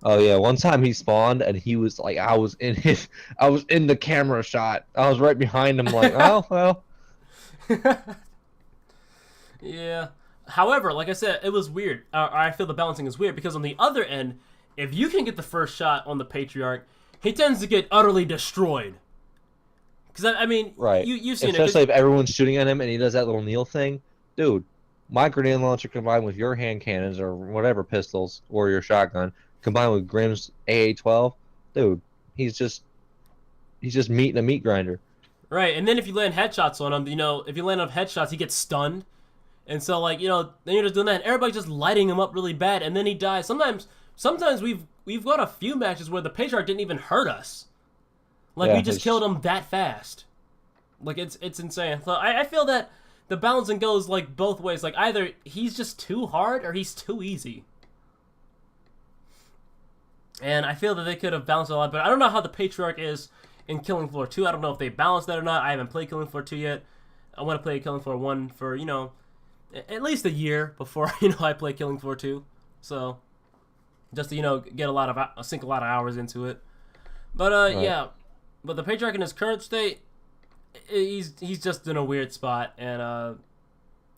Oh yeah, one time he spawned and he was like, I was in the camera shot. I was right behind him, like, oh well. Yeah. However, like I said, it was weird. I feel the balancing is weird because on the other end, if you can get the first shot on the Patriarch, he tends to get utterly destroyed. Because I mean, right? You've seen especially if everyone's shooting at him and he does that little kneel thing, dude. My grenade launcher combined with your hand cannons or whatever pistols or your shotgun. Combined with Grimm's AA-12, dude, he's just meat in a meat grinder. Right, and then if you land headshots on him, if you land enough headshots, he gets stunned, and so then you're just doing that, and everybody's just lighting him up really bad, and then he dies. Sometimes we've got a few matches where the Patriarch didn't even hurt us, like we just killed him that fast. Like it's insane. So I feel that the balancing goes like both ways. Like either he's just too hard or he's too easy. And I feel that they could have balanced it a lot better. I don't know how the Patriarch is in Killing Floor 2. I don't know if they balanced that or not. I haven't played Killing Floor 2 yet. I want to play Killing Floor 1 for, at least a year before, I play Killing Floor 2. So, just to, sink a lot of hours into it. But, right. Yeah. But the Patriarch in his current state, he's just in a weird spot. And,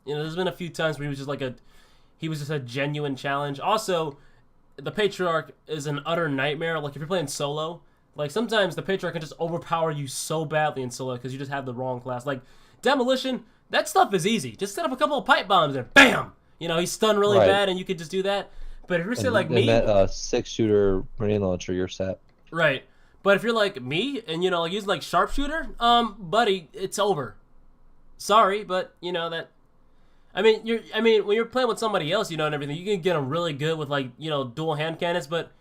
there's been a few times where he was just a genuine challenge. Also, the Patriarch is an utter nightmare. Like, if you're playing solo, like, sometimes the Patriarch can just overpower you so badly in solo because you just have the wrong class. Like, Demolition, that stuff is easy. Just set up a couple of pipe bombs and BAM! He's stunned really bad and you could just do that. But if you're saying like me... that 6-shooter grenade launcher, you're set. Right. But if you're like me and, using like sharpshooter, buddy, it's over. Sorry, but, that... I mean, when you're playing with somebody else, and everything, you can get them really good with, like, dual hand cannons, but,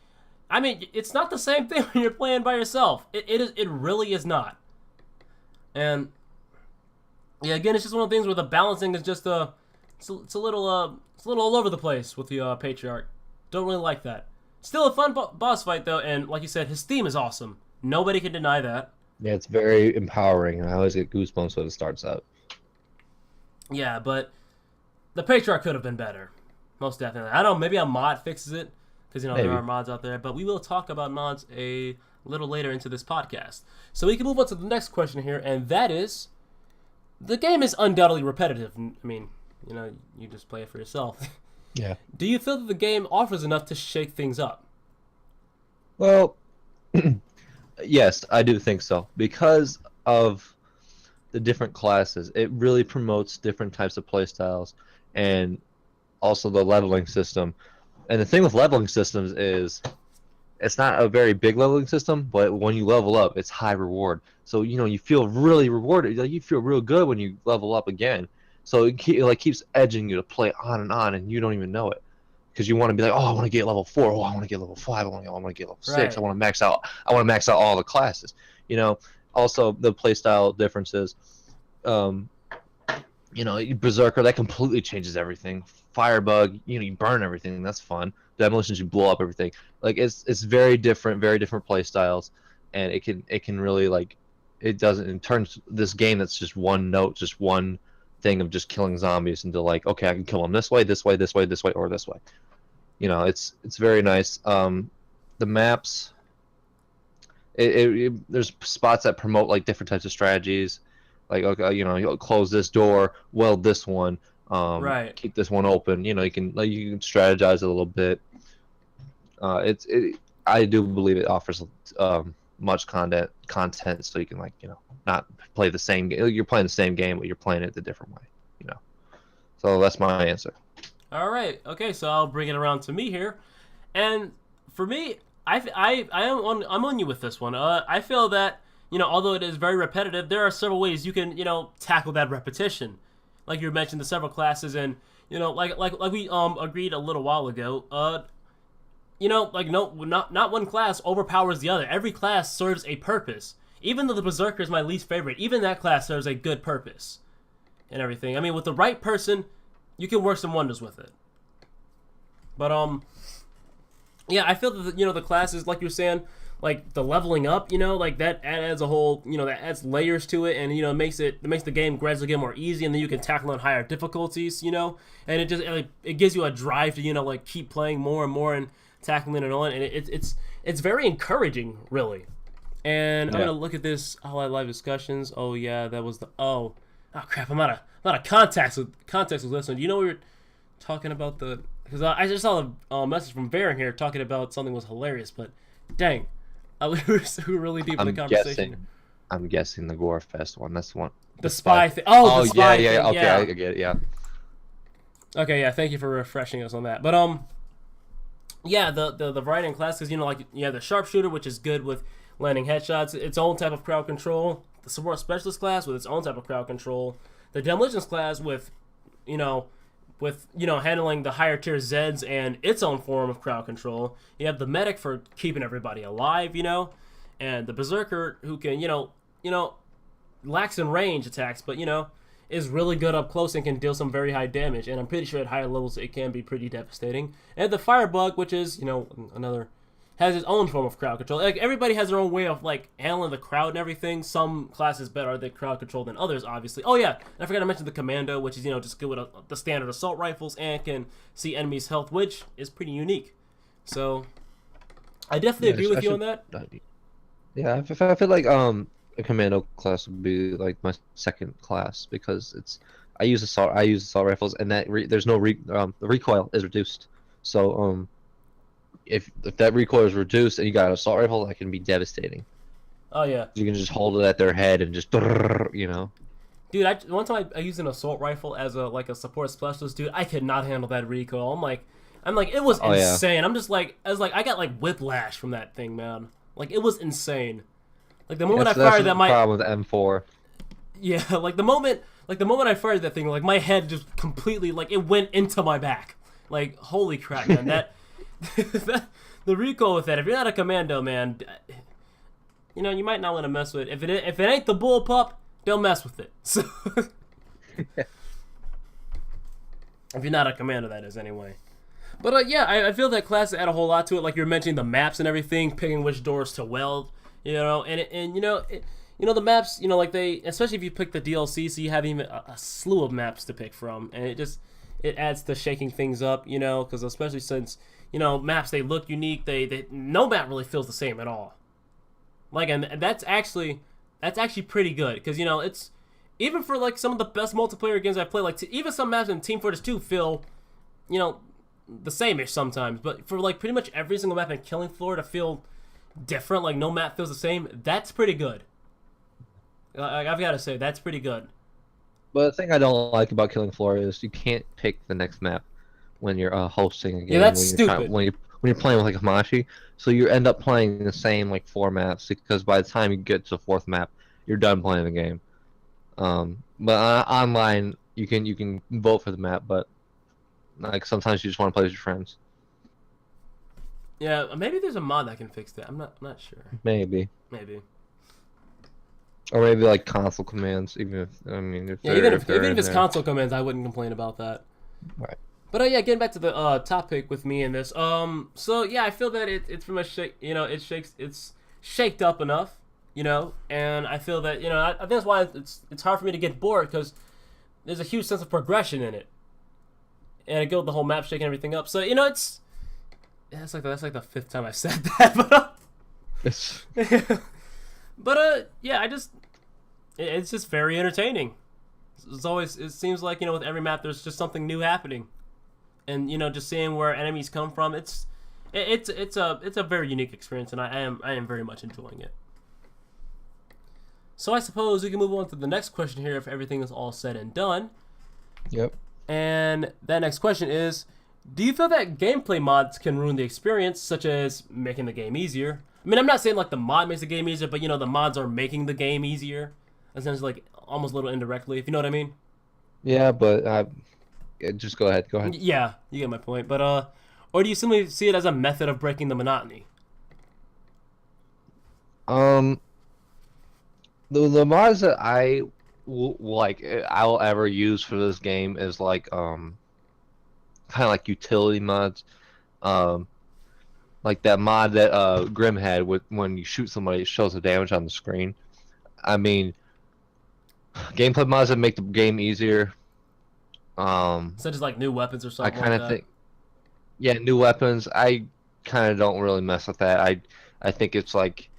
I mean, it's not the same thing when you're playing by yourself. It really is not. And, yeah, again, it's just one of the things where the balancing is just, it's a little all over the place with the Patriarch. Don't really like that. Still a fun boss fight, though, and, like you said, his theme is awesome. Nobody can deny that. Yeah, it's very empowering, and I always get goosebumps when it starts out. Yeah, but... the Patriarch could have been better. Most definitely. I don't know, maybe a mod fixes it, because, there are mods out there, but we will talk about mods a little later into this podcast. So we can move on to the next question here, and that is, the game is undoubtedly repetitive. I mean, you just play it for yourself. Yeah. Do you feel that the game offers enough to shake things up? Well, Yes, I do think so. Because of the different classes, it really promotes different types of playstyles and also the leveling system. And the thing with leveling systems is it's not a very big leveling system, but when you level up, it's high reward. So you feel really rewarded. Like, you feel real good when you level up again. So it like keeps edging you to play on, and you don't even know it because you want to be like, oh, I want to get level 4. Oh, I want to get level 5. I want to get level 6. Right. I want to max out. I want to max out all the classes. You know. Also, the playstyle differences. Um, Berserker, that completely changes everything. Firebug, you burn everything. That's fun. Demolitions, you blow up everything. Like it's very different play styles, and it can really like it doesn't it turns this game that's just one note, just one thing of just killing zombies into like, okay, I can kill them this way, this way, this way, this way, or this way. It's very nice. The maps, there's spots that promote like different types of strategies, like, okay, you'll close this door, weld this one, Right. keep this one open. You can strategize a little bit. I do believe it offers much content, so you can not play the same game. You're playing the same game, but you're playing it a different way. You know. So that's my answer. All right. Okay. So I'll bring it around to me here, and for me, I'm on you with this one. I feel that although it is very repetitive, there are several ways you can tackle that repetition. Like you mentioned, the several classes, and like we agreed a little while ago. Like no, not one class overpowers the other. Every class serves a purpose. Even though the Berserker is my least favorite, even that class serves a good purpose and everything. I mean, with the right person, you can work some wonders with it. But yeah, I feel that the classes, like you were saying, like the leveling up, like that adds a whole, that adds layers to it, and it makes the game gradually get more easy, and then you can tackle on higher difficulties, and it gives you a drive to like keep playing more and more and tackling it on, and it's very encouraging, really. And I'm gonna look at this live discussions. Oh yeah, that was oh crap, I'm out of context with this one. Do you know we were talking about because I just saw a message from Baron here talking about something was hilarious, but dang, we were really deep in the conversation. I'm guessing the Gore Fest one. That's the one. The spy thing. Oh, the spy yeah, thing. Okay, yeah. I get it. Yeah. Okay, yeah. Thank you for refreshing us on that. But yeah, the variety in class, because like you have the sharpshooter, which is good with landing headshots, its own type of crowd control. The support specialist class with its own type of crowd control. The demolitions class with handling the higher tier Zeds and its own form of crowd control. You have the medic for keeping everybody alive, and the berserker who can lacks in range attacks, but is really good up close and can deal some very high damage. And I'm pretty sure at higher levels it can be pretty devastating. And the firebug, which is another, has its own form of crowd control. Like everybody has their own way of like handling the crowd and everything. Some classes better at the crowd control than others, obviously. Oh yeah, I forgot to mention the commando, which is just good with the standard assault rifles and can see enemies' health, which is pretty unique. So I definitely agree with you on that. Yeah, I feel like a commando class would be like my second class because I use assault rifles, and that there's no the recoil is reduced. So if that recoil is reduced and you got an assault rifle, that can be devastating. Oh yeah. You can just hold it at their head and just Dude, one time I used an assault rifle as a support specialist. Dude, I could not handle that recoil. I'm like, it was insane. Yeah. I got like whiplash from that thing, man. Like it was insane. Like the moment I fired that, my problem with M4. Yeah, like the moment I fired that thing, like my head just completely like it went into my back. Like holy crap, man! That the recoil with that. If you're not a commando, man, you might not want to mess with it. If it ain't the bull pup, don't mess with it. So if you're not a commando, that is anyway. But yeah, I feel that class add a whole lot to it. Like you're mentioning the maps and everything, picking which doors to weld. The maps, like especially if you pick the DLC, so you have even a slew of maps to pick from, and it adds to shaking things up, because especially since, maps, they look unique, they no map really feels the same at all. Like, and that's actually pretty good, because, it's, even for, like, some of the best multiplayer games I play, like, even some maps in Team Fortress 2 feel, the same-ish sometimes, but for, like, pretty much every single map in Killing Floor to feel different, like no map feels the same, that's pretty good. I've got to say, that's pretty good. But the thing I don't like about Killing Floor is you can't pick the next map when you're hosting a Yeah, game that's when you're trying stupid. when you're playing with like Hamashi. So you end up playing the same like 4 maps because by the time you get to the fourth map, you're done playing the game. But online you can vote for the map, but like sometimes you just want to play with your friends. Yeah, maybe there's a mod that can fix that. I'm not sure. Maybe. Maybe. Or maybe like console commands, even if I mean if Yeah, they're even if in it's there. console commands, I wouldn't complain about that. Right. But yeah, getting back to the topic with me in this. So yeah, I feel that it's pretty much it's shaked up enough, and I feel that I think that's why it's hard for me to get bored because there's a huge sense of progression in it, and I go with the whole map shaking everything up. So that's like the fifth time I've said that, It's but yeah, it's just very entertaining. It seems like with every map there's just something new happening, and just seeing where enemies come from. It's a very unique experience, and I am very much enjoying it. So I suppose we can move on to the next question here if everything is all said and done. Yep. And that next question is, do you feel that gameplay mods can ruin the experience, such as making the game easier? I mean, I'm not saying like the mod makes the game easier, but the mods are making the game easier, essentially, like almost a little indirectly, if you know what I mean. Yeah, but just go ahead. Go ahead. Yeah, you get my point. But or do you simply see it as a method of breaking the monotony? Um, the mods that I will ever use for this game is like kind of like utility mods. Um, like that mod that Grim had with when you shoot somebody, it shows the damage on the screen. I mean, gameplay mods that make the game easier. Such as like new weapons or I something kind like of that. think, yeah, new weapons. I kind of don't really mess with that. I think it's like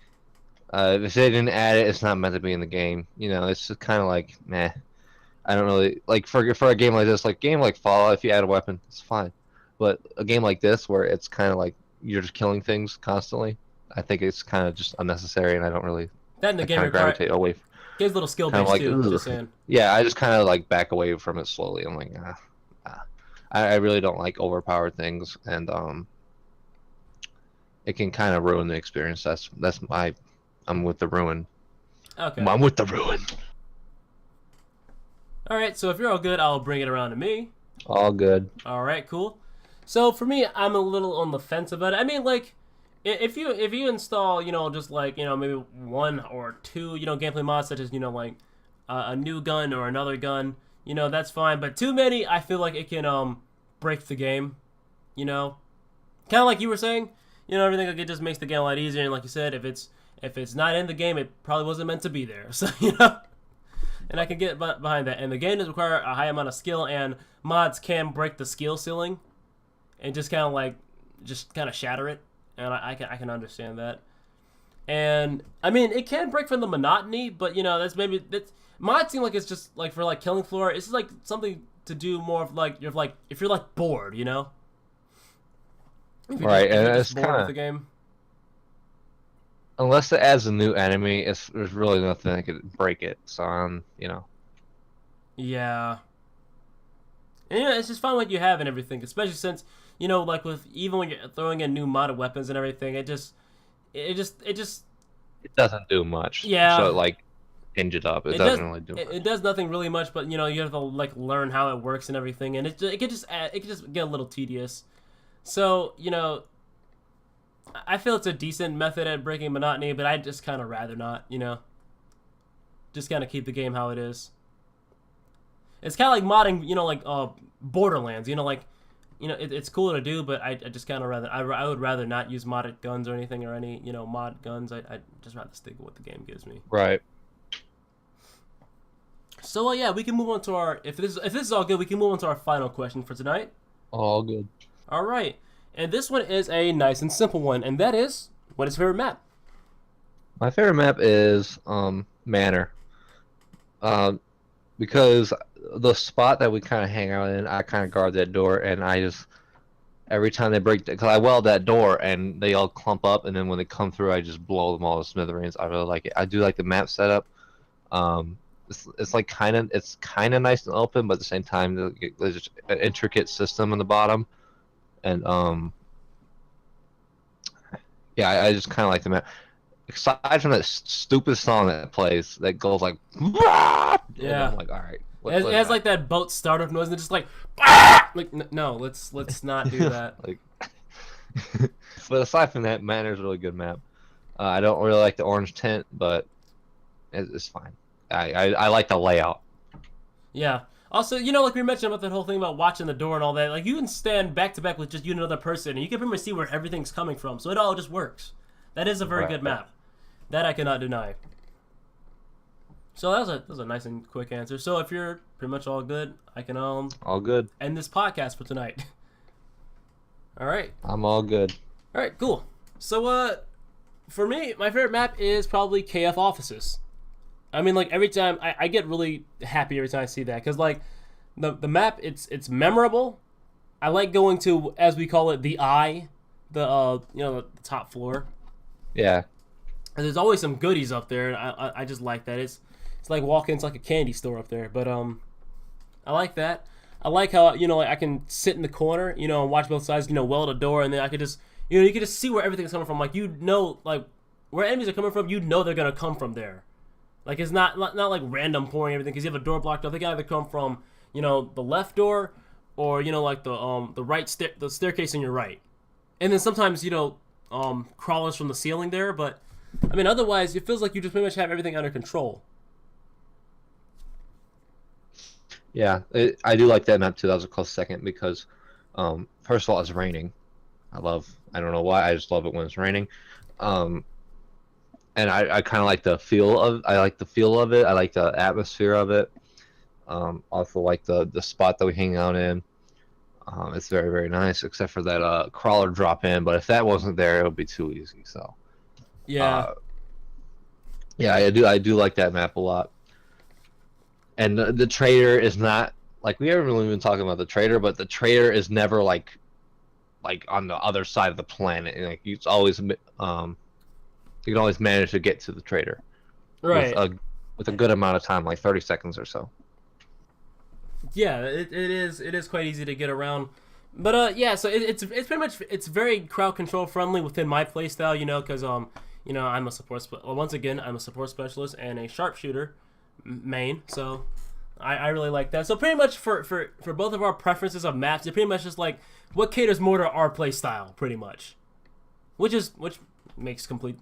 if they didn't add it, it's not meant to be in the game. It's just kind of like meh. I don't really like for a game like this, like game like Fallout. If you add a weapon, it's fine. But a game like this, where it's kind of like you're just killing things constantly, I think it's kind of just unnecessary, and I don't really. That in the I game kind of require gravitate away. gives a little skill Kind of base like, too. Just ugh. saying. Yeah, I just kind of like back away from it slowly. I'm like, I really don't like overpowered things, and it can kind of ruin the experience. I'm with the ruin. Okay. I'm with the ruin. All right. So if you're all good, I'll bring it around to me. All good. All right. Cool. So for me, I'm a little on the fence about it. I mean, like, if you install, just like maybe one or two, gameplay mods such as like a new gun or another gun, that's fine. But too many, I feel like it can break the game. Kind of like you were saying, everything like it just makes the game a lot easier. And like you said, if it's not in the game, it probably wasn't meant to be there. So and I can get behind that. And the game does require a high amount of skill, and mods can break the skill ceiling and just kind of shatter it. And I can understand that. And I mean, it can break from the monotony, but that's mods seem like it's just like for like Killing Floor. It's just like something to do more of like if you're like bored, Right, if and you're it's just bored kind with of the game. unless it adds a new enemy, there's really nothing that could break it. So Yeah. And it's just fun what you have and everything, especially since like with even when you're throwing in new modded weapons and everything, it just it doesn't do much. yeah. So like hinge it up. It It does. doesn't really do much. It does nothing really much, but you have to like learn how it works and everything, and it could just get a little tedious. So I feel it's a decent method at breaking monotony, but I just kind of rather not. Just kind of keep the game how it is. It's kind of like modding, like Borderlands. It's cool to do, but I just kind of rather I would rather not use modded guns or anything or any mod guns. I just rather stick with what the game gives me. Right. So yeah, we can move on to our if this is all good, we can move on to our final question for tonight. All good. All right, and this one is a nice and simple one, and that is, what is your favorite map? My favorite map is Manor. Because the spot that we kind of hang out in, I kind of guard that door, and every time they break, because I weld that door and they all clump up, and then when they come through, I just blow them all to smithereens. I really like it. I do like the map setup. It's like kind of nice and open, but at the same time, there's just an intricate system in the bottom, and yeah, I just kind of like the map. Aside from that stupid song that plays, that goes like, yeah, I'm like, all right. It has like that boat startup noise, and it's just like, no, let's not do that. Like, but aside from that, Manor's a really good map. I don't really like the orange tint, but it's fine. I like the layout. Yeah. Also, like we mentioned about that whole thing about watching the door and all that, like you can stand back to back with just you and another person, and you can pretty much see where everything's coming from. So it all just works. That is a very good map. That I cannot deny. So that was a nice and quick answer. So if you're pretty much all good, I can all good end this podcast for tonight. All right. I'm all good. All right, cool. So for me, my favorite map is probably KF Offices. I mean, like every time I get really happy every time I see that, because like the map, it's memorable. I like going to, as we call it, the eye, the top floor. Yeah. And there's always some goodies up there, and I just like that. It's like walking into like a candy store up there. But I like that. I like how like I can sit in the corner, and watch both sides, weld a door, and then I could just you can just see where everything's coming from. Like like where enemies are coming from, they're gonna come from there. Like it's not like random pouring everything, because you have a door blocked up. They can either come from the left door, or like the right the staircase on your right, and then sometimes crawlers from the ceiling there. But I mean, otherwise it feels like you just pretty much have everything under control. Yeah, I do like that map too. That was a close second because, first of all, it's raining. I don't know why, I just love it when it's raining. And I kind of like the feel of it. I like the atmosphere of it. Also like the spot that we hang out in. It's very, very nice, except for that crawler drop in. But if that wasn't there, it would be too easy. So yeah, yeah, I do like that map a lot. And the trader is not like, we haven't really been talking about the trader, but the trader is never like on the other side of the planet. And like it's always you can always manage to get to the trader, right, with a good amount of time, like 30 seconds or so. Yeah, it is quite easy to get around. But yeah, so it's pretty much, it's very crowd control friendly within my playstyle, because I'm a support once again, I'm a support specialist and a sharpshooter main, so I really like that. So pretty much for both of our preferences of maps, it pretty much just like what caters more to our play style, pretty much, which makes complete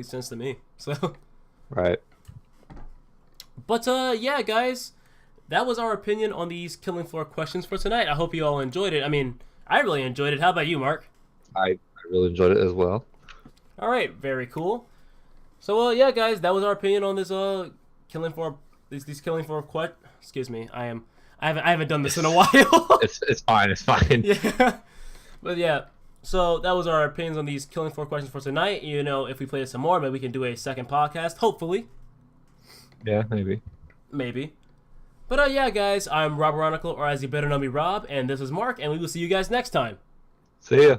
sense to me. So right. But yeah, guys, that was our opinion on these killing floor questions for tonight. I hope you all enjoyed it. I mean, I really enjoyed it. How about you, Mark? I really enjoyed it as well. All right, very cool. So yeah, guys, that was our opinion on this killing floor, these killing floor excuse me, I haven't done this in a while. it's fine. Yeah. But yeah, so that was our opinions on these killing floor questions for tonight. If we play some more, maybe we can do a second podcast, hopefully. Yeah, maybe. But yeah, guys, I'm RoberOnocle, or as you better know me, Rob, and this is Mark, and we will see you guys next time. See ya.